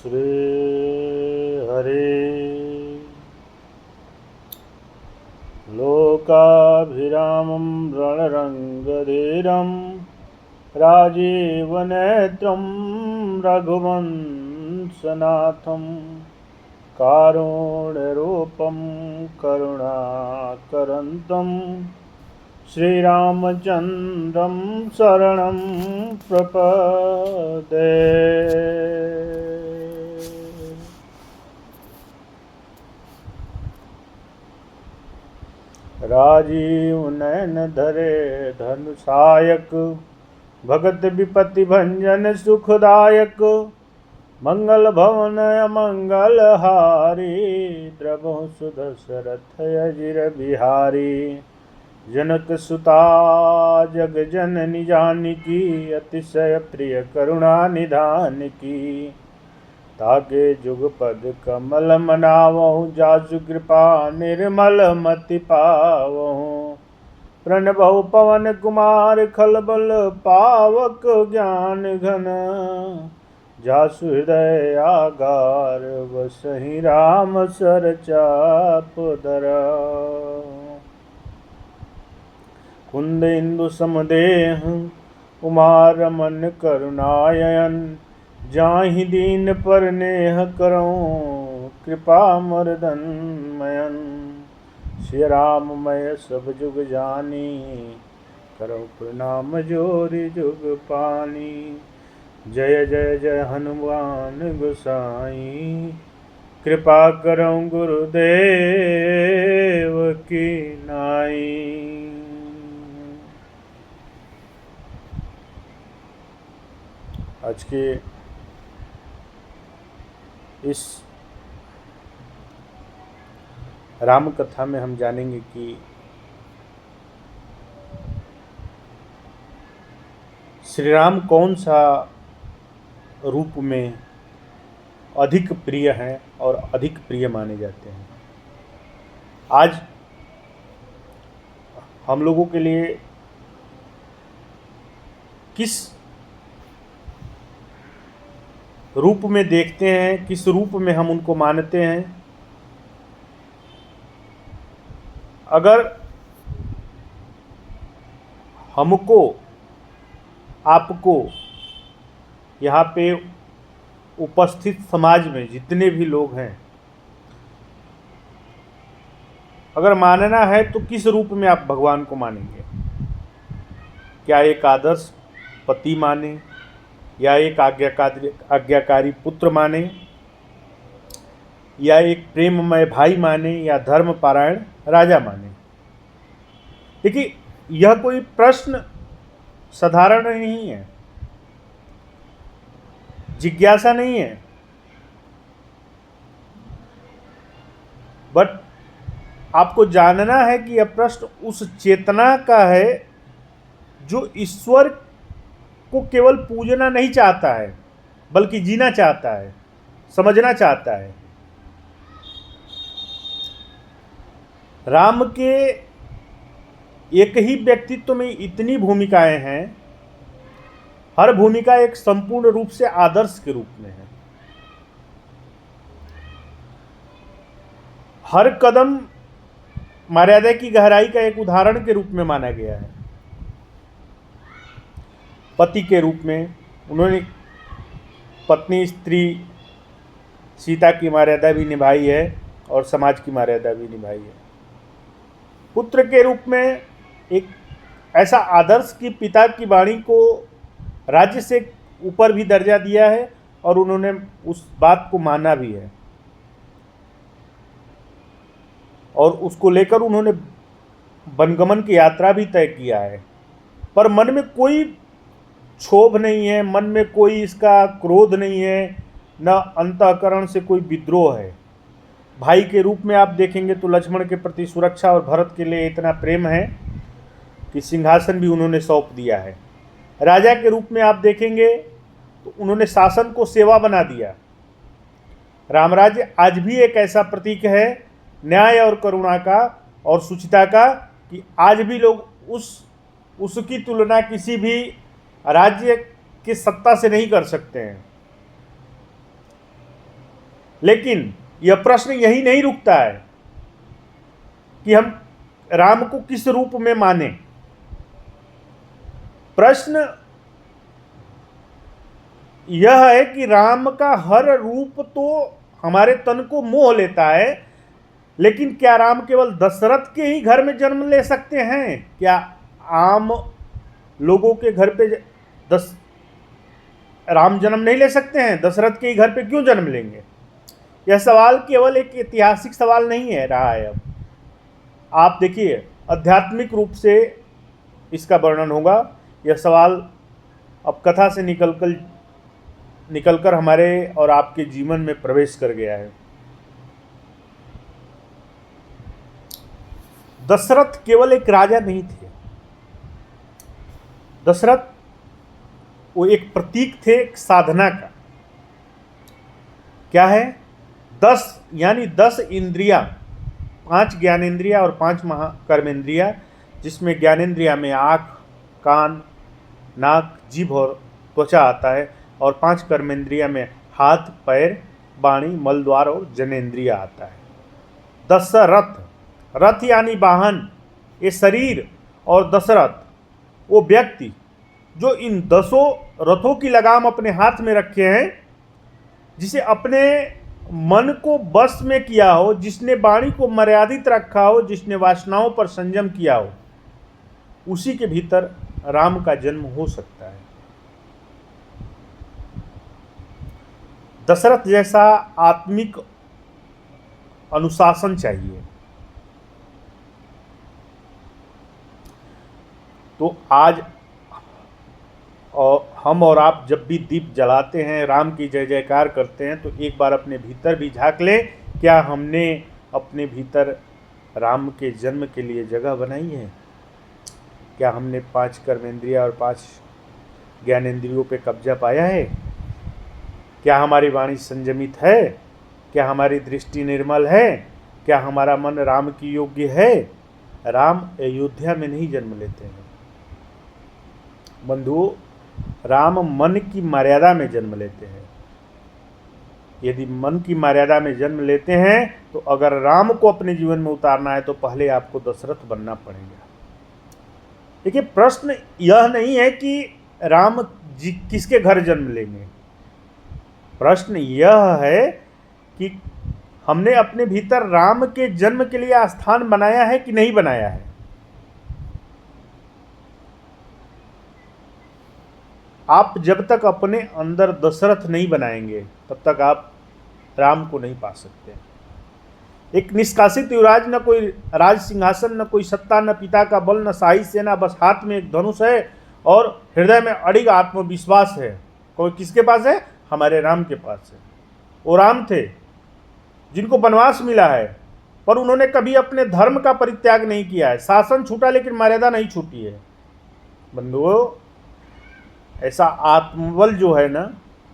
श्री हरे लोकाभिरामं रणरङ्गधीरं राजीवनेत्रं रघुवंशनाथं कारुण्यरूपं करुणाकरन्तं श्रीरामचन्द्रं शरणं प्रपद्ये। राजीव नयन धरे धनुषायक भगत विपत्ति भंजन सुखदायक मंगल भवन मंगल हारी द्रवहु सुदशरथ अजिर बिहारी जनक सुता जग जननी जानकी अतिशय प्रिय करुणा निधान की ताके जुगपद कमल मनावहु जासु कृपा निर्मल मति पावहु प्रणभव पवन कुमार खलबल पावक ज्ञान घन जासु हृदय आगार वसहि राम सर चाप धरा कुंद इंदु समदेह उमार रमन करुणायन जाहि दीन पर नेह करऊं कृपा मर्दन मयन श्री राममय सब जुग जानी करो प्रणाम जोरि जुग पानी जय जय जय हनुमान गोसाई कृपा करो गुरुदेव की नाई। आज के इस राम कथा में हम जानेंगे कि श्री राम कौन सा रूप में अधिक प्रिय हैं और अधिक प्रिय माने जाते हैं। आज हम लोगों के लिए किस रूप में देखते हैं, किस रूप में हम उनको मानते हैं। अगर हमको आपको यहाँ पे उपस्थित समाज में जितने भी लोग हैं, अगर मानना है तो किस रूप में आप भगवान को मानेंगे? क्या एक आदर्श पति माने, या एक आज्ञाकारी पुत्र माने, या एक प्रेममय भाई माने, या धर्मपरायण राजा माने? देखिए, यह कोई प्रश्न साधारण नहीं है, जिज्ञासा नहीं है, बट आपको जानना है कि यह प्रश्न उस चेतना का है जो ईश्वर को केवल पूजना नहीं चाहता है, बल्कि जीना चाहता है, समझना चाहता है। राम के एक ही व्यक्तित्व में इतनी भूमिकाएं हैं, हर भूमिका एक संपूर्ण रूप से आदर्श के रूप में है। हर कदम मर्यादा की गहराई का एक उदाहरण के रूप में माना गया है। पति के रूप में उन्होंने पत्नी स्त्री सीता की मर्यादा भी निभाई है और समाज की मर्यादा भी निभाई है। पुत्र के रूप में एक ऐसा आदर्श कि पिता की वाणी को राज्य से ऊपर भी दर्जा दिया है और उन्होंने उस बात को माना भी है, और उसको लेकर उन्होंने वनगमन की यात्रा भी तय किया है। पर मन में कोई क्षोभ नहीं है, मन में कोई इसका क्रोध नहीं है, न अंतःकरण से कोई विद्रोह है। भाई के रूप में आप देखेंगे तो लक्ष्मण के प्रति सुरक्षा और भरत के लिए इतना प्रेम है कि सिंहासन भी उन्होंने सौंप दिया है। राजा के रूप में आप देखेंगे तो उन्होंने शासन को सेवा बना दिया। रामराज्य आज भी एक ऐसा प्रतीक है न्याय और करुणा का और सुचिता का कि आज भी लोग उसकी तुलना किसी भी राज्य की सत्ता से नहीं कर सकते हैं। लेकिन यह प्रश्न यही नहीं रुकता है कि हम राम को किस रूप में माने। प्रश्न यह है कि राम का हर रूप तो हमारे तन को मोह लेता है, लेकिन क्या राम केवल दशरथ के ही घर में जन्म ले सकते हैं? क्या आम लोगों के घर पे राम जन्म नहीं ले सकते हैं? दशरथ के ही घर पे क्यों जन्म लेंगे? यह सवाल केवल एक ऐतिहासिक सवाल नहीं है रहा है। अब आप देखिए, आध्यात्मिक रूप से इसका वर्णन होगा। यह सवाल अब कथा से निकलकर हमारे और आपके जीवन में प्रवेश कर गया है। दशरथ केवल एक राजा नहीं थे। दशरथ वो एक प्रतीक थे एक साधना का। क्या है? 10 इंद्रियां, 5 ज्ञानेंद्रिया और 5 महाकर्मेंद्रिया, जिसमें ज्ञानेंद्रिया में आँख, कान, नाक, जीभ और त्वचा आता है, और 5 कर्मेंद्रिया में हाथ, पैर, वाणी, मलद्वार और जनेंद्रिया आता है। दशरथ, रथ यानी वाहन, ये शरीर, और दशरथ वो व्यक्ति जो इन 10 रथों की लगाम अपने हाथ में रखे हैं, जिसे अपने मन को बस में किया हो, जिसने वाणी को मर्यादित रखा हो, जिसने वासनाओं पर संयम किया हो, उसी के भीतर राम का जन्म हो सकता है। दशरथ जैसा आत्मिक अनुशासन चाहिए। तो आज और हम और आप जब भी दीप जलाते हैं, राम की जय जयकार करते हैं, तो एक बार अपने भीतर भी झांक लें, क्या हमने अपने भीतर राम के जन्म के लिए जगह बनाई है? क्या हमने 5 कर्मेंद्रिया और 5 ज्ञानेंद्रियों पे कब्जा पाया है? क्या हमारी वाणी संयमित है? क्या हमारी दृष्टि निर्मल है? क्या हमारा मन राम की योग्य है? राम अयोध्या में नहीं जन्म लेते हैं बंधुओं, राम मन की मर्यादा में जन्म लेते हैं। यदि मन की मर्यादा में जन्म लेते हैं, तो अगर राम को अपने जीवन में उतारना है तो पहले आपको दशरथ बनना पड़ेगा। देखिए, प्रश्न यह नहीं है कि राम जी किसके घर जन्म लेंगे। प्रश्न यह है कि हमने अपने भीतर राम के जन्म के लिए स्थान बनाया है कि नहीं बनाया है। आप जब तक अपने अंदर दशरथ नहीं बनाएंगे, तब तक आप राम को नहीं पा सकते। एक निष्कासित युवराज, न कोई राज सिंहासन, न कोई सत्ता, न पिता का बल, न शाही सेना, बस हाथ में एक धनुष है और हृदय में अड़िग आत्मविश्वास है। कोई किसके पास है? हमारे राम के पास है। वो राम थे जिनको वनवास मिला है, पर उन्होंने कभी अपने धर्म का परित्याग नहीं किया है। शासन छूटा लेकिन मर्यादा नहीं छूटी है। बंधुओं, ऐसा आत्मबल जो है ना,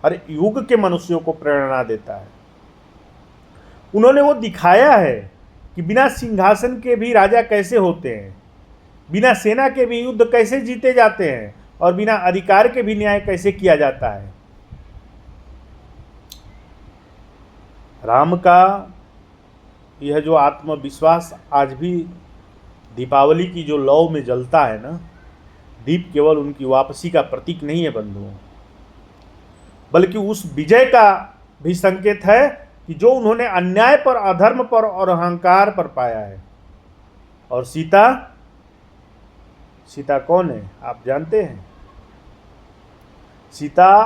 हर युग के मनुष्यों को प्रेरणा देता है। उन्होंने वो दिखाया है कि बिना सिंहासन के भी राजा कैसे होते हैं, बिना सेना के भी युद्ध कैसे जीते जाते हैं, और बिना अधिकार के भी न्याय कैसे किया जाता है। राम का यह जो आत्मविश्वास आज भी दीपावली की जो लौ में जलता है ना, दीप केवल उनकी वापसी का प्रतीक नहीं है बंधुओं, बल्कि उस विजय का भी संकेत है कि जो उन्होंने अन्याय पर, अधर्म पर और अहंकार पर पाया है। और सीता कौन है आप जानते हैं? सीता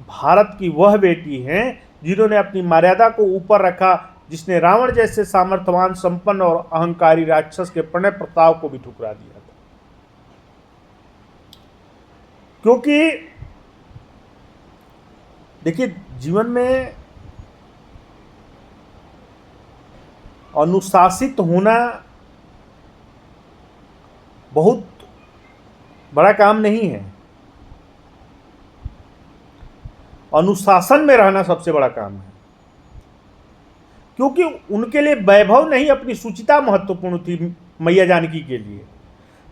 भारत की वह बेटी हैं जिन्होंने अपनी मर्यादा को ऊपर रखा, जिसने रावण जैसे सामर्थ्यवान, संपन्न और अहंकारी राक्षस के प्रणय प्रताप को भी ठुकरा दिया था। क्योंकि देखिए, जीवन में अनुशासित होना बहुत बड़ा काम नहीं है। अनुशासन में रहना सबसे बड़ा काम है, क्योंकि उनके लिए वैभव नहीं, अपनी सुचिता महत्वपूर्ण थी मैया जानकी के लिए।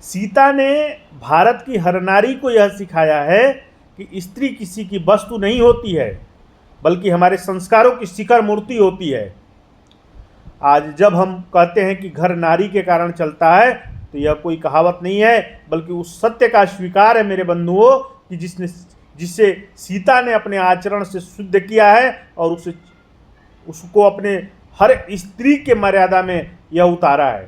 सीता ने भारत की हर नारी को यह सिखाया है कि स्त्री किसी की वस्तु नहीं होती है, बल्कि हमारे संस्कारों की शिखर मूर्ति होती है। आज जब हम कहते हैं कि घर नारी के कारण चलता है, तो यह कोई कहावत नहीं है, बल्कि उस सत्य का स्वीकार है मेरे बंधुओं, कि जिसे सीता ने अपने आचरण से शुद्ध किया है और उसको अपने हर स्त्री के मर्यादा में यह उतारा है।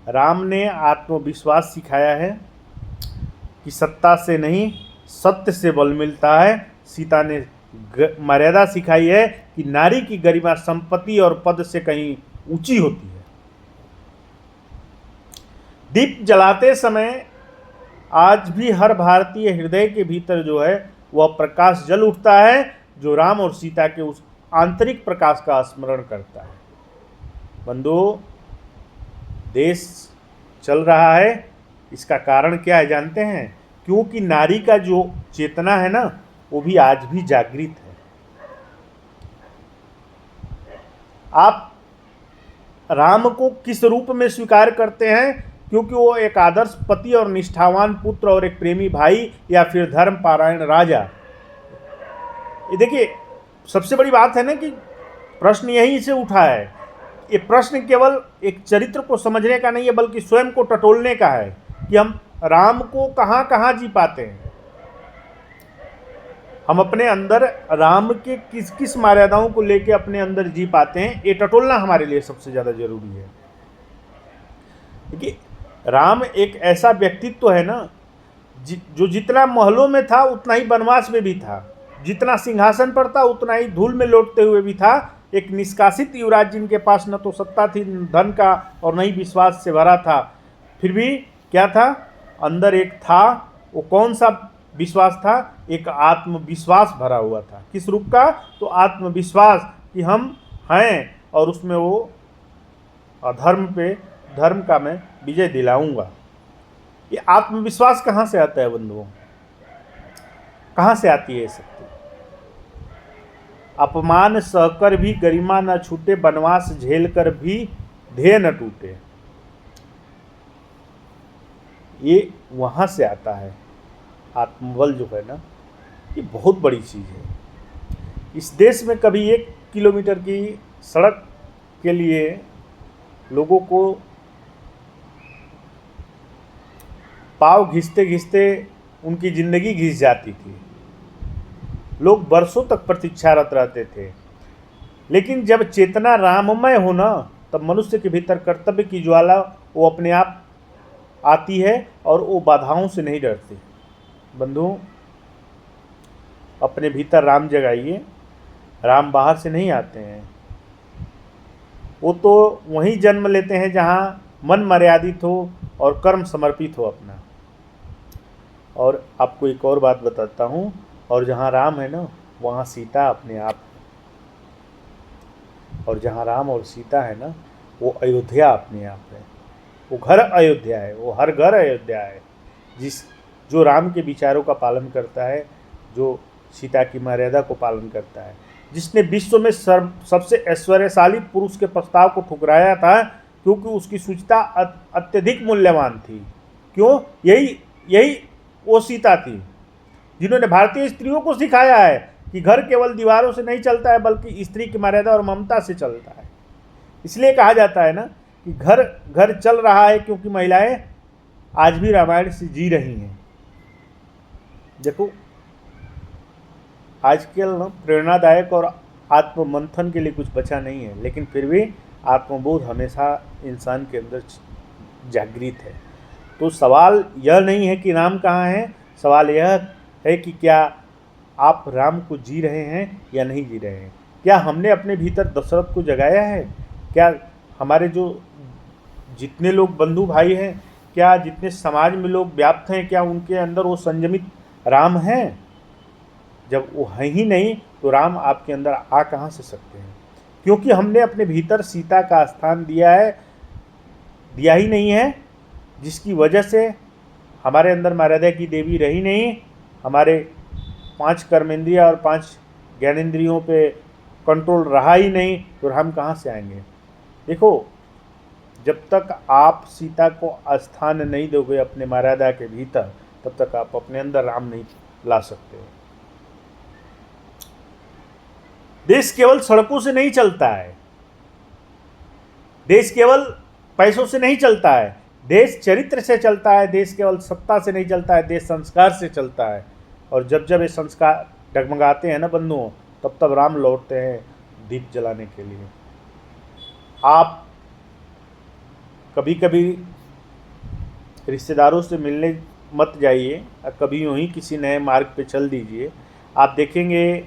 राम ने आत्मविश्वास सिखाया है कि सत्ता से नहीं सत्य से बल मिलता है। सीता ने मर्यादा सिखाई है कि नारी की गरिमा संपत्ति और पद से कहीं ऊंची होती है। दीप जलाते समय आज भी हर भारतीय हृदय के भीतर जो है वह प्रकाश जल उठता है, जो राम और सीता के उस आंतरिक प्रकाश का स्मरण करता है। बंधुओं, देश चल रहा है, इसका कारण क्या है जानते हैं? क्योंकि नारी का जो चेतना है ना, वो भी आज भी जागृत है। आप राम को किस रूप में स्वीकार करते हैं? क्योंकि वो एक आदर्श पति और निष्ठावान पुत्र और एक प्रेमी भाई, या फिर धर्म पारायण राजा। ये देखिए, सबसे बड़ी बात है ना कि प्रश्न यहीं से उठा है। ये प्रश्न केवल एक चरित्र को समझने का नहीं है, बल्कि स्वयं को टटोलने का है कि हम राम को कहाँ कहाँ जी पाते हैं। हम अपने अंदर राम के किस किस मर्यादाओं को लेके अपने अंदर जी पाते हैं, ये टटोलना हमारे लिए सबसे ज़्यादा जरूरी है। देखिए, राम एक ऐसा व्यक्तित्व है ना, जो जितना महलों में था उतना ही वनवास में भी था, जितना सिंहासन पर था उतना ही धूल में लौटते हुए भी था। एक निष्कासित युवराज जिनके पास न तो सत्ता थी, धन का, और न ही विश्वास से भरा था, फिर भी क्या था? अंदर एक था। वो कौन सा विश्वास था? एक आत्मविश्वास भरा हुआ था। किस रूप का? तो आत्मविश्वास कि हम हैं, और उसमें वो अधर्म पे धर्म का मैं विजय दिलाऊंगा। ये आत्मविश्वास कहाँ से आता है बंधुओं? कहाँ से आती है ये शक्ति? अपमान सहकर भी गरिमा न छूटे, वनवास झेल कर भी ध्येय न टूटे। ये वहाँ से आता है। आत्मबल जो है ना, ये बहुत बड़ी चीज़ है। इस देश में कभी 1 किलोमीटर की सड़क के लिए लोगों को पाँव घिसते घिसते उनकी ज़िंदगी घिस जाती थी। लोग बरसों तक प्रतीक्षारत रहते थे। लेकिन जब चेतना राममय हो ना, तब मनुष्य के भीतर कर्तव्य की ज्वाला वो अपने आप आती है, और वो बाधाओं से नहीं डरती। बंधुओं, अपने भीतर राम जगाइए। राम बाहर से नहीं आते हैं, वो तो वहीं जन्म लेते हैं जहाँ मन मर्यादित हो और कर्म समर्पित हो अपना। और आपको एक और बात बताता हूँ, और जहाँ राम है ना, वहाँ सीता अपने आप है। और जहाँ राम और सीता है ना, वो अयोध्या अपने आप है। वो घर अयोध्या है, वो हर घर अयोध्या है। जो राम के विचारों का पालन करता है, जो सीता की मर्यादा को पालन करता है, जिसने विश्व में सबसे ऐश्वर्यशाली पुरुष के प्रस्ताव को ठुकराया था, क्योंकि उसकी सूचिता अत्यधिक मूल्यवान थी। क्यों? यही वो सीता थी जिन्होंने भारतीय स्त्रियों को सिखाया है कि घर केवल दीवारों से नहीं चलता है, बल्कि स्त्री की मर्यादा और ममता से चलता है। इसलिए कहा जाता है ना कि घर घर चल रहा है, क्योंकि महिलाएं आज भी रामायण से जी रही हैं। देखो, आजकल ना प्रेरणादायक और आत्ममंथन के लिए कुछ बचा नहीं है, लेकिन फिर भी आत्मबोध हमेशा इंसान के अंदर जागृत है। तो सवाल यह नहीं है कि राम कहाँ है, सवाल यह है कि क्या आप राम को जी रहे हैं या नहीं जी रहे हैं। क्या हमने अपने भीतर दशरथ को जगाया है? क्या हमारे जो जितने लोग बंधु भाई हैं, क्या जितने समाज में लोग व्याप्त हैं, क्या उनके अंदर वो संयमित राम हैं? जब वो है ही नहीं, तो राम आपके अंदर आ कहाँ से सकते हैं? क्योंकि हमने अपने भीतर सीता का स्थान दिया ही नहीं है, जिसकी वजह से हमारे अंदर मर्यादा की देवी रही नहीं। हमारे 5 कर्मेंद्रियाँ और 5 ज्ञानेंद्रियों पे कंट्रोल रहा ही नहीं, तो हम कहाँ से आएंगे? देखो, जब तक आप सीता को स्थान नहीं दोगे अपने मर्यादा के भीतर, तब तक आप अपने अंदर राम नहीं ला सकते हो। देश केवल सड़कों से नहीं चलता है, देश केवल पैसों से नहीं चलता है, देश चरित्र से चलता है, देश केवल सत्ता से नहीं चलता है, देश संस्कार से चलता है। और जब जब ये संस्कार डगमगाते हैं ना बंधुओं, तब तब राम लौटते हैं दीप जलाने के लिए। आप कभी कभी रिश्तेदारों से मिलने मत जाइए, कभी यूँ ही किसी नए मार्ग पे चल दीजिए। आप देखेंगे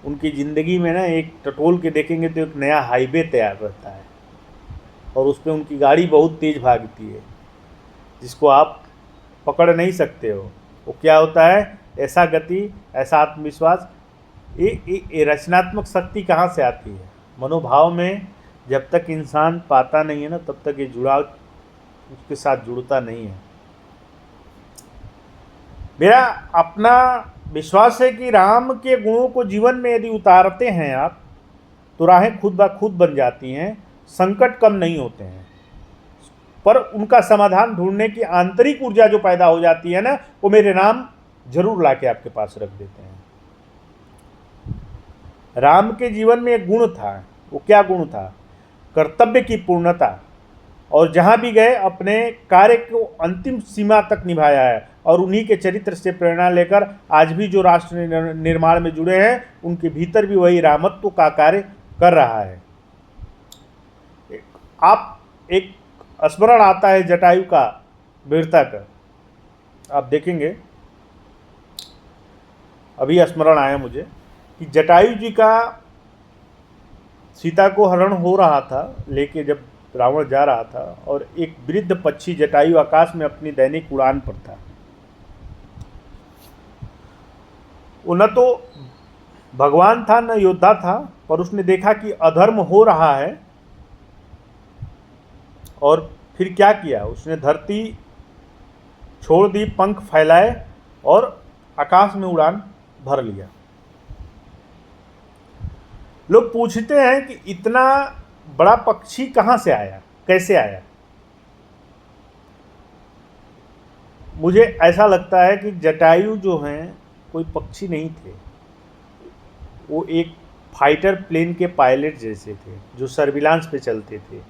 उनकी ज़िंदगी में ना, एक टटोल के देखेंगे तो एक नया हाईवे तैयार रहता है और उस पर उनकी गाड़ी बहुत तेज़ भागती है, जिसको आप पकड़ नहीं सकते हो। वो क्या होता है, ऐसा गति, ऐसा आत्मविश्वास। ये रचनात्मक शक्ति कहाँ से आती है? मनोभाव में। जब तक इंसान पाता नहीं है ना, तब तक ये जुड़ाव उसके साथ जुड़ता नहीं है। मेरा अपना विश्वास है कि राम के गुणों को जीवन में यदि उतारते हैं आप, तो राहें खुद ब खुद बन जाती हैं, संकट कम नहीं होते हैं, पर उनका समाधान ढूंढने की आंतरिक ऊर्जा जो पैदा हो जाती है ना, वो मेरे राम जरूर लाके आपके पास रख देते हैं। राम के जीवन में एक गुण था। वो क्या गुण था? कर्तव्य की पूर्णता। और जहाँ भी गए अपने कार्य को अंतिम सीमा तक निभाया है। और उन्हीं के चरित्र से प्रेरणा लेकर आज भी जो राष्ट्र निर्माण में जुड़े हैं, उनके भीतर भी वही रामत्व का कार्य कर रहा है। आप एक स्मरण आता है जटायु का, वीरता का। आप देखेंगे, अभी स्मरण आया मुझे कि जटायु जी का सीता को हरण हो रहा था, लेके जब रावण जा रहा था, और एक वृद्ध पक्षी जटायु आकाश में अपनी दैनिक उड़ान पर था। वो न तो भगवान था न योद्धा था, पर उसने देखा कि अधर्म हो रहा है, और फिर क्या किया, उसने धरती छोड़ दी, पंख फैलाए और आकाश में उड़ान भर लिया। लोग पूछते हैं कि इतना बड़ा पक्षी कहाँ से आया, कैसे आया? मुझे ऐसा लगता है कि जटायु जो हैं कोई पक्षी नहीं थे, वो एक फाइटर प्लेन के पायलट जैसे थे, जो सर्विलांस पे चलते थे,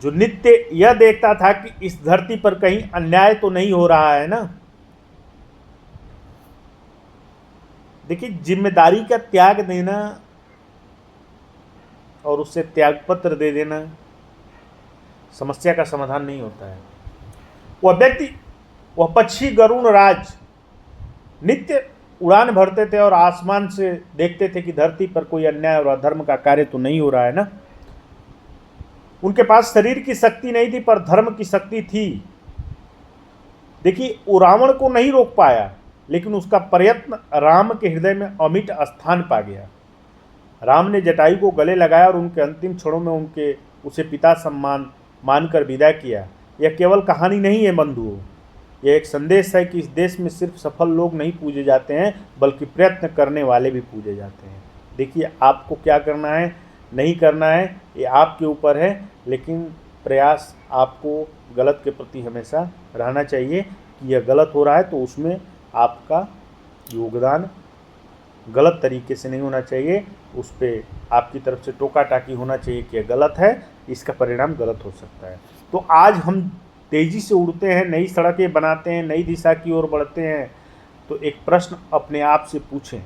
जो नित्य यह देखता था कि इस धरती पर कहीं अन्याय तो नहीं हो रहा है ना। देखिए, जिम्मेदारी का त्याग देना और उससे त्यागपत्र दे देना समस्या का समाधान नहीं होता है। वह व्यक्ति, वह पक्षी गरुण राज नित्य उड़ान भरते थे और आसमान से देखते थे कि धरती पर कोई अन्याय और अधर्म का कार्य तो नहीं हो रहा है ना। उनके पास शरीर की शक्ति नहीं थी, पर धर्म की शक्ति थी। देखिए, वो रावण को नहीं रोक पाया, लेकिन उसका प्रयत्न राम के हृदय में अमिट स्थान पा गया। राम ने जटायु को गले लगाया और उनके अंतिम क्षणों में उसे पिता सम्मान मानकर विदा किया। यह केवल कहानी नहीं है बंधुओं, यह एक संदेश है कि इस देश में सिर्फ सफल लोग नहीं पूजे जाते हैं, बल्कि प्रयत्न करने वाले भी पूजे जाते हैं। देखिए, आपको क्या करना है, नहीं करना है, ये आपके ऊपर है, लेकिन प्रयास आपको गलत के प्रति हमेशा रहना चाहिए कि यह गलत हो रहा है, तो उसमें आपका योगदान गलत तरीके से नहीं होना चाहिए। उस पर आपकी तरफ से टोका टाकी होना चाहिए कि यह गलत है, इसका परिणाम गलत हो सकता है। तो आज हम तेज़ी से उड़ते हैं, नई सड़कें बनाते हैं, नई दिशा की ओर बढ़ते हैं, तो एक प्रश्न अपने आप से पूछें,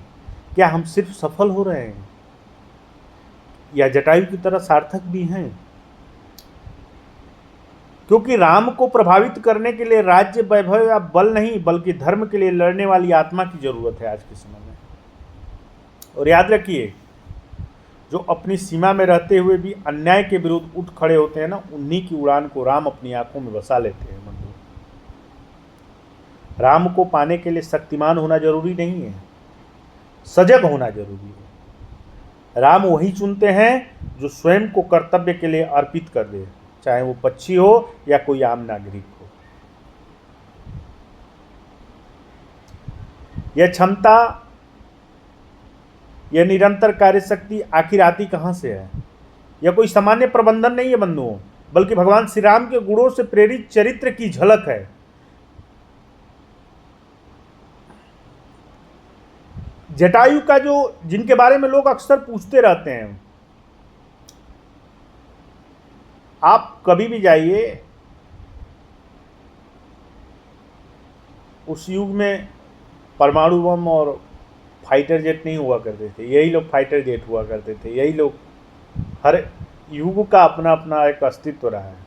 क्या हम सिर्फ सफल हो रहे हैं या जटायु की तरह सार्थक भी हैं? क्योंकि राम को प्रभावित करने के लिए राज्य, वैभव या बल नहीं, बल्कि धर्म के लिए लड़ने वाली आत्मा की जरूरत है आज के समय में। और याद रखिए, जो अपनी सीमा में रहते हुए भी अन्याय के विरुद्ध उठ खड़े होते हैं ना, उन्हीं की उड़ान को राम अपनी आंखों में बसा लेते हैं बंधु। राम को पाने के लिए शक्तिमान होना जरूरी नहीं है, सजग होना जरूरी है। राम वही चुनते हैं जो स्वयं को कर्तव्य के लिए अर्पित कर दे, चाहे वो पक्षी हो या कोई आम नागरिक हो। यह क्षमता, यह निरंतर कार्य शक्ति आखिर आती कहाँ से है? यह कोई सामान्य प्रबंधन नहीं है बंधुओं, बल्कि भगवान श्री राम के गुणों से प्रेरित चरित्र की झलक है। जटायु का जो, जिनके बारे में लोग अक्सर पूछते रहते हैं, आप कभी भी जाइए, उस युग में परमाणु बम और फाइटर जेट नहीं हुआ करते थे, यही लोग फाइटर जेट हुआ करते थे, यही लोग, हर युग का अपना अपना एक अस्तित्व रहा है।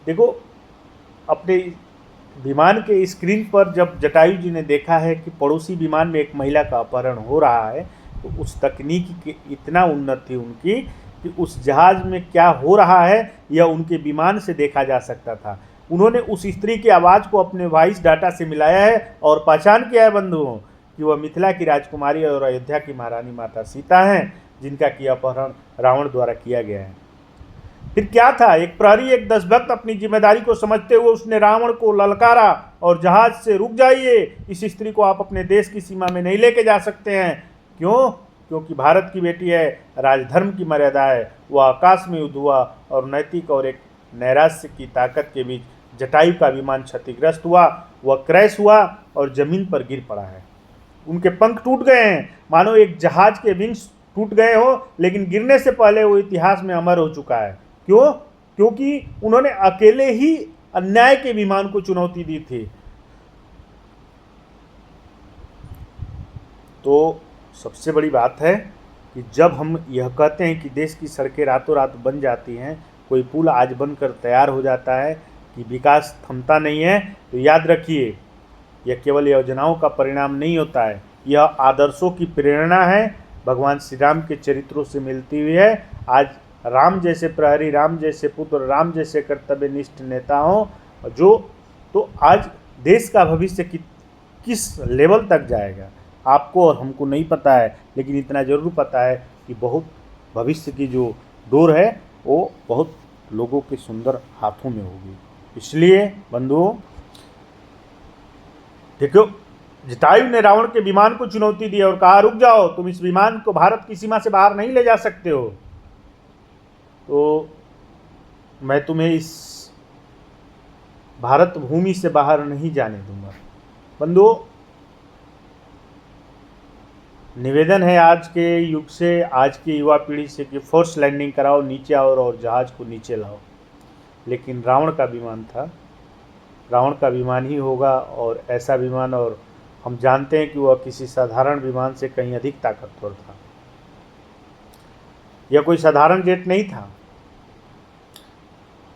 देखो, अपने विमान के स्क्रीन पर जब जटायु जी ने देखा है कि पड़ोसी विमान में एक महिला का अपहरण हो रहा है, तो उस तकनीक की इतना उन्नत थी उनकी कि उस जहाज में क्या हो रहा है यह उनके विमान से देखा जा सकता था। उन्होंने उस स्त्री की आवाज़ को अपने वॉइस डाटा से मिलाया है और पहचान किया है बंधुओं कि वह मिथिला की राजकुमारी और अयोध्या की महारानी माता सीता हैं, जिनका कि अपहरण रावण द्वारा किया गया है। फिर क्या था, एक प्रहरी, एक देशभक्त अपनी जिम्मेदारी को समझते हुए उसने रावण को ललकारा और जहाज से रुक जाइए, इस स्त्री को आप अपने देश की सीमा में नहीं लेके जा सकते हैं। क्यों? क्योंकि भारत की बेटी है, राजधर्म की मर्यादा है। वह आकाश में युद्ध हुआ और नैतिक और एक नैराश्य की ताकत के बीच जटायु का विमान क्षतिग्रस्त हुआ, वह क्रैश हुआ और जमीन पर गिर पड़ा है। उनके पंख टूट गए हैं, मानो एक जहाज के विंग्स टूट गए हो, लेकिन गिरने से पहले वो इतिहास में अमर हो चुका है। क्यों? क्योंकि उन्होंने अकेले ही अन्याय के विमान को चुनौती दी थी। तो सबसे बड़ी बात है कि जब हम यह कहते हैं कि देश की सड़कें रातों रात बन जाती हैं, कोई पुल आज बनकर तैयार हो जाता है, कि विकास थमता नहीं है, तो याद रखिए, यह केवल योजनाओं का परिणाम नहीं होता है, यह आदर्शों की प्रेरणा है, भगवान श्री राम के चरित्रों से मिलती हुई है। आज राम जैसे प्रहरी, राम जैसे पुत्र, राम जैसे कर्तव्यनिष्ठ नेता हों जो, तो आज देश का भविष्य किस लेवल तक जाएगा आपको और हमको नहीं पता है, लेकिन इतना ज़रूर पता है कि बहुत भविष्य की जो डोर है वो बहुत लोगों के सुंदर हाथों में होगी। इसलिए बंधुओं, देखो, जटायु ने रावण के विमान को चुनौती दी और कहा, रुक जाओ, तुम इस विमान को भारत की सीमा से बाहर नहीं ले जा सकते हो, तो मैं तुम्हें इस भारत भूमि से बाहर नहीं जाने दूंगा। बंधुओं, निवेदन है आज के युग से, आज की युवा पीढ़ी से कि फोर्स लैंडिंग कराओ, नीचे आओ और जहाज को नीचे लाओ। लेकिन रावण का विमान था, रावण का विमान ही होगा, और ऐसा विमान, और हम जानते हैं कि वह किसी साधारण विमान से कहीं अधिक ताकतवर था। यह कोई साधारण जेट नहीं था,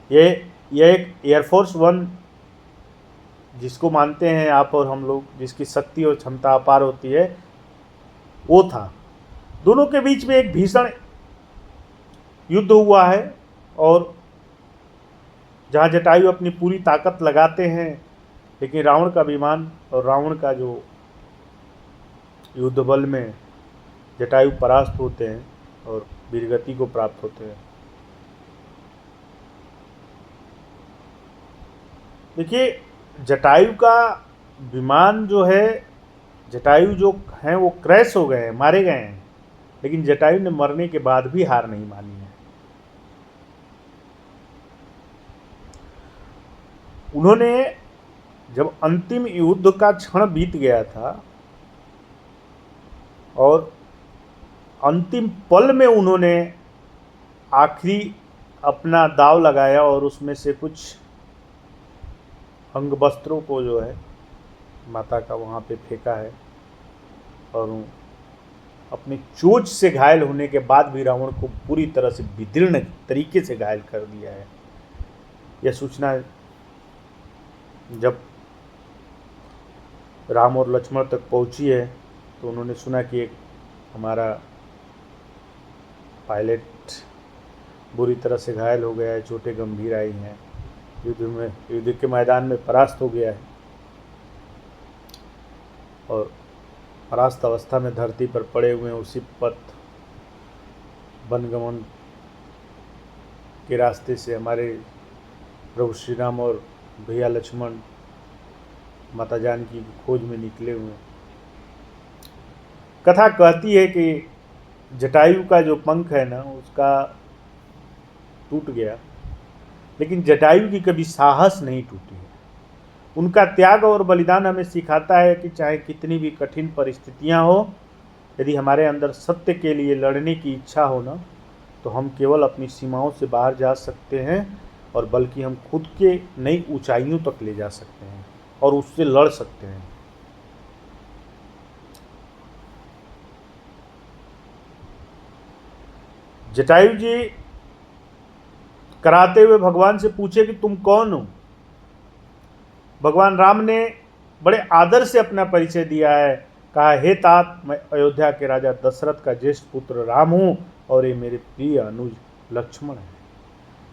यह एक एयरफोर्स वन, जिसको मानते हैं आप और हम लोग, जिसकी शक्ति और क्षमता अपार होती है, वो था। दोनों के बीच में एक भीषण युद्ध हुआ है, और जहाँ जटायु अपनी पूरी ताकत लगाते हैं, लेकिन रावण का विमान और रावण का जो युद्ध बल में जटायु परास्त होते हैं और वीरगति को प्राप्त होते हैं। देखिए, जटायु का विमान जो है, जटायु जो हैं वो क्रैश हो गए हैं, मारे गए हैं, लेकिन जटायु ने मरने के बाद भी हार नहीं मानी है। उन्होंने जब अंतिम युद्ध का क्षण बीत गया था और अंतिम पल में उन्होंने आखिरी अपना दांव लगाया और उसमें से कुछ अंग वस्त्रों को जो है माता का वहाँ पे फेंका है, और अपने चोट से घायल होने के बाद भी रावण को पूरी तरह से विदीर्ण तरीके से घायल कर दिया है। यह सूचना जब राम और लक्ष्मण तक पहुंची है, तो उन्होंने सुना कि एक हमारा पायलट बुरी तरह से घायल हो गया है, चोटें गंभीर आई हैं, युद्ध के मैदान में परास्त हो गया है, और परास्त अवस्था में धरती पर पड़े हुए उसी पथ वनगमन के रास्ते से हमारे प्रभु श्री राम और भैया लक्ष्मण माता जानकी की खोज में निकले हुए। कथा कहती है कि जटायु का जो पंख है ना, उसका टूट गया, लेकिन जटायु की कभी साहस नहीं टूटी है। उनका त्याग और बलिदान हमें सिखाता है कि चाहे कितनी भी कठिन परिस्थितियां हो, यदि हमारे अंदर सत्य के लिए लड़ने की इच्छा हो ना, तो हम केवल अपनी सीमाओं से बाहर जा सकते हैं और बल्कि हम खुद के नई ऊंचाइयों तक ले जा सकते हैं और उससे लड़ सकते हैं। जटायु जी कराते हुए भगवान से पूछे कि तुम कौन हो। भगवान राम ने बड़े आदर से अपना परिचय दिया है। कहा, हे तात, मैं अयोध्या के राजा दशरथ का ज्येष्ठ पुत्र राम हूं और ये मेरे प्रिय अनुज लक्ष्मण है।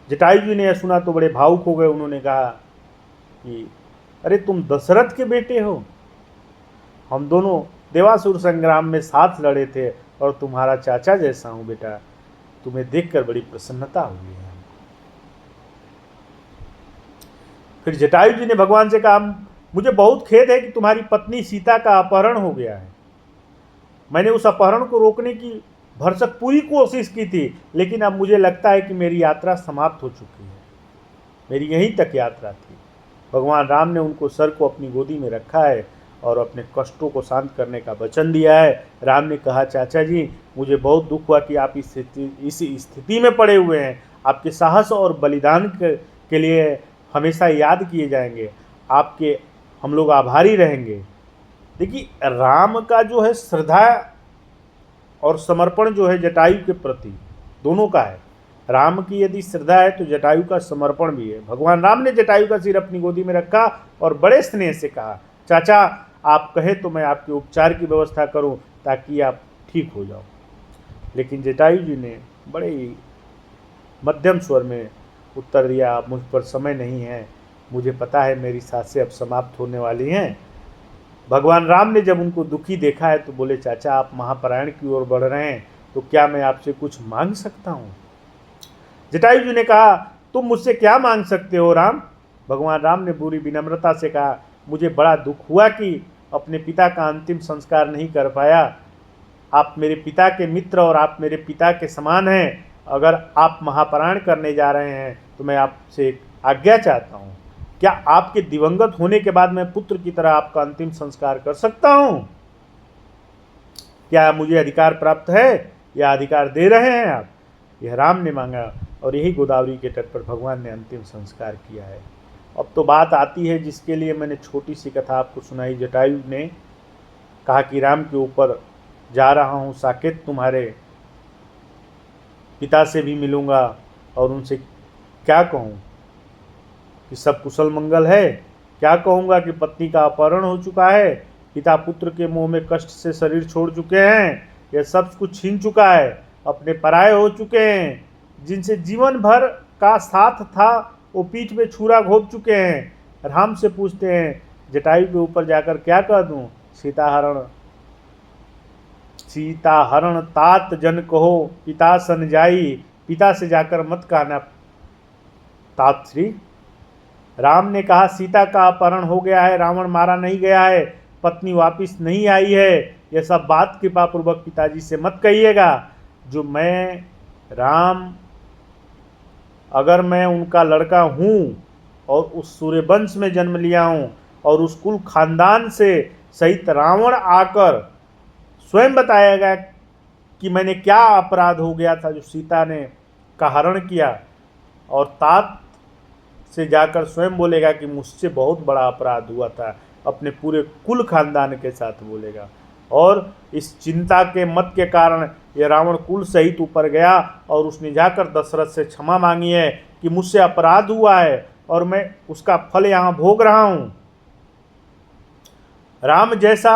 जटायु जी ने यह सुना तो बड़े भावुक हो गए। उन्होंने कहा कि अरे तुम दशरथ के बेटे हो, हम दोनों देवासुर संग्राम में साथ लड़े थे और तुम्हारा चाचा जैसा हूं बेटा, तुम्हें देखकर बड़ी प्रसन्नता हुई है। फिर जटायु जी ने भगवान से कहा, मुझे बहुत खेद है कि तुम्हारी पत्नी सीता का अपहरण हो गया है। मैंने उस अपहरण को रोकने की भरसक पूरी कोशिश की थी, लेकिन अब मुझे लगता है कि मेरी यात्रा समाप्त हो चुकी है। मेरी यहीं तक यात्रा थी। भगवान राम ने उनको सर को अपनी गोदी में रखा है और अपने कष्टों को शांत करने का वचन दिया है। राम ने कहा, चाचा जी, मुझे बहुत दुख हुआ कि आप इस स्थिति में पड़े हुए हैं। आपके साहस और बलिदान के लिए हमेशा याद किए जाएंगे। आपके हम लोग आभारी रहेंगे। देखिए, राम का जो है श्रद्धा और समर्पण जो है जटायु के प्रति, दोनों का है। राम की यदि श्रद्धा है तो जटायु का समर्पण भी है। भगवान राम ने जटायु का सिर अपनी गोदी में रखा और बड़े स्नेह से कहा, चाचा, आप कहे तो मैं आपके उपचार की व्यवस्था करूं ताकि आप ठीक हो जाओ। लेकिन जटायु जी ने बड़े ही मध्यम स्वर में उत्तर दिया, मुझ पर समय नहीं है, मुझे पता है मेरी सांसें अब समाप्त होने वाली हैं। भगवान राम ने जब उनको दुखी देखा है तो बोले, चाचा, आप महापरायण की ओर बढ़ रहे हैं, तो क्या मैं आपसे कुछ मांग सकता हूँ? जटायु जी ने कहा, तुम मुझसे क्या मांग सकते हो राम? भगवान राम ने पूरी विनम्रता से कहा, मुझे बड़ा दुख हुआ कि अपने पिता का अंतिम संस्कार नहीं कर पाया। आप मेरे पिता के मित्र और आप मेरे पिता के समान हैं। अगर आप महापरायण करने जा रहे हैं तो मैं आपसे एक आज्ञा चाहता हूँ। क्या आपके दिवंगत होने के बाद मैं पुत्र की तरह आपका अंतिम संस्कार कर सकता हूँ? क्या मुझे अधिकार प्राप्त है या अधिकार दे रहे हैं आप? यह राम ने मांगा और यही गोदावरी के तट पर भगवान ने अंतिम संस्कार किया है। अब तो बात आती है जिसके लिए मैंने छोटी सी कथा आपको सुनाई। जटायु ने कहा कि राम के ऊपर जा रहा हूँ, साकेत तुम्हारे पिता से भी मिलूँगा और उनसे क्या कहूँ कि सब कुशल मंगल है? क्या कहूँगा कि पत्नी का अपहरण हो चुका है, पिता पुत्र के मोह में कष्ट से शरीर छोड़ चुके हैं, यह सब कुछ छीन चुका है, अपने पराये हो चुके हैं, जिनसे जीवन भर का साथ था वो पीठ में छुरा घोंप चुके हैं। राम से पूछते हैं, जटायु के ऊपर जाकर क्या कह दूँ? सीता हरण तात जन कहो, पिता सन जाई, पिता से जाकर मत कहना तात श्री। राम ने कहा, सीता का अपहरण हो गया है, रावण मारा नहीं गया है, पत्नी वापिस नहीं आई है, यह सब बात कृपा पूर्वक पिताजी से मत कहिएगा। जो मैं राम, अगर मैं उनका लड़का हूँ और उस सूर्यवंश में जन्म लिया हूँ और उस कुल खानदान से सहित रावण आकर स्वयं बताएगा कि मैंने क्या अपराध हो गया था जो सीता ने का हरण किया, और तात से जाकर स्वयं बोलेगा कि मुझसे बहुत बड़ा अपराध हुआ था, अपने पूरे कुल खानदान के साथ बोलेगा, और इस चिंता के मत के कारण यह रावण कुल सहित ऊपर गया और उसने जाकर दशरथ से क्षमा मांगी है कि मुझसे अपराध हुआ है और मैं उसका फल यहाँ भोग रहा हूँ। राम जैसा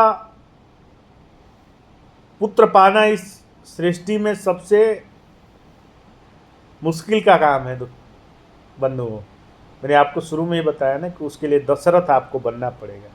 पुत्र पाना इस सृष्टि में सबसे मुश्किल का काम है। बंधुओं, मैंने आपको शुरू में ही बताया ना कि उसके लिए दशरथ आपको बनना पड़ेगा।